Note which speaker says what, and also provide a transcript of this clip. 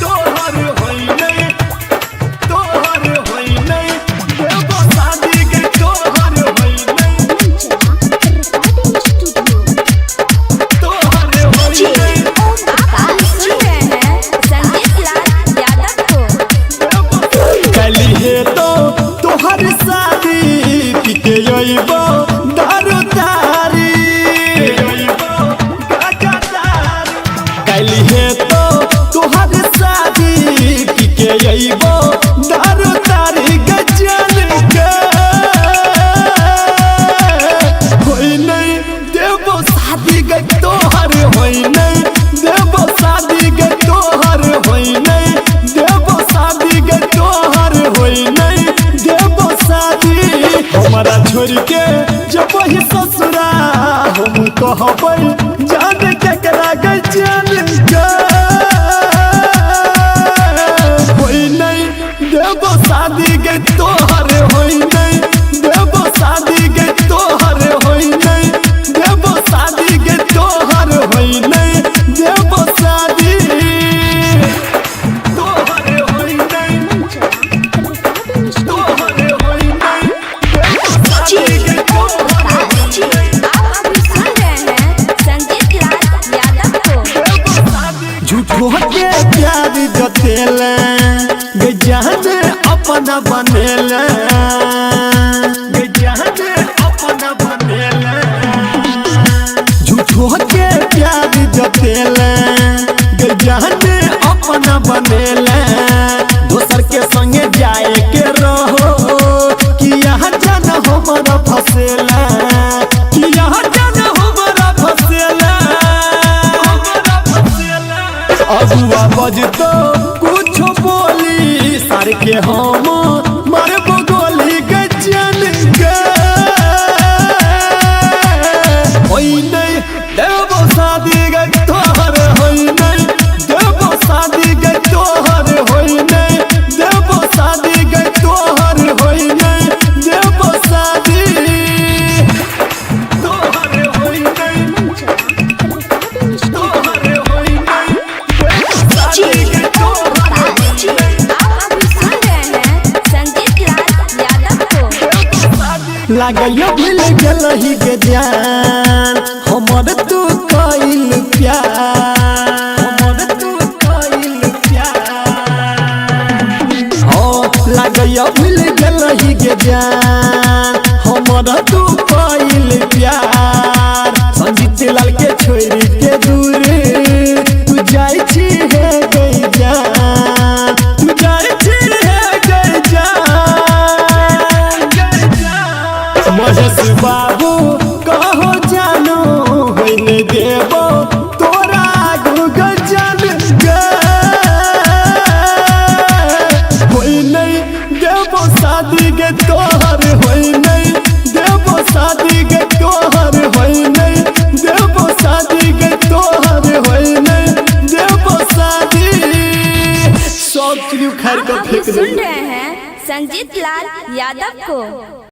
Speaker 1: तोहर होई नहीं तोहर होई नहीं देबो शादी के तोहर होई नहीं तोहर होई नहीं।
Speaker 2: आप सुन रहे हैं संजीत लाल यादव को।
Speaker 1: कली है तो तोहर शादी पीके अइबो दारू तारी कली है तो तोहर शादी पीके अइबो दारू तारी गजल के होई नहीं देबो शादी के तोहर होई नहीं देबो शादी के तोहर होई नहीं देबो शादी के तोहर होई नहीं देबो शादी हमारा छोड़ के जब वही ससुरा हम कहबै जान केकरा गजल के होई नहीं देबो शादी के तोहर होई नहीं देबो शादी के तोहर होई नहीं देबो शादी के तोहर होई नहीं देबो शादी तोहर होई नहीं तोहर होई नहीं देबो शादी के तोहर होई नहीं
Speaker 2: आप सुन रहे हैं संजीत लाल यादव को।
Speaker 1: झूठो के प्यार जतेले गजान अपना बनेले गजान अपना बनेले झूठो के प्यार जतेले गजान अपना बनेले दोसर के संगे जाए के रहो कि यहाँ जान हमारा फसेला कि यहाँ जान हमारा फसेला अगुआ बजतो कुछ बोली सर के हम मारबो गोली गजन के होई नहीं देबो शादी के तोहर होई नहीं देबो शादी के तोहर होई नहीं देबो शादी के तोहर होई नहीं देबो शादी तोहर होई नहीं तोहर होई नहीं शादी के तोहर होई नहीं।
Speaker 2: आप सुन रहे हैं संजीत लाल यादव को।
Speaker 1: लागयो मिल गलही के ध्यान हमर तू कइल प्यार हमर तू कइल प्यार हो लागयो मिल गलही के ध्यान हमर तू कइल प्यार संजीत लाल के छोड़ी के दूर तू जाई छी है गई जान तू जाई छी है गई जान महेश बाबू कहो जानो होइने देबो तोरा गजल गे होई नहीं देबो शादी के तोहर होई नहीं देबो शादी के तोहर होई नहीं देबो शादी के तोहर होई नहीं देबो शादी सब चीज खैर को
Speaker 2: आप
Speaker 1: फेंक
Speaker 2: सुन
Speaker 1: दे।
Speaker 2: रहे हैं संजीत लाल यादव को।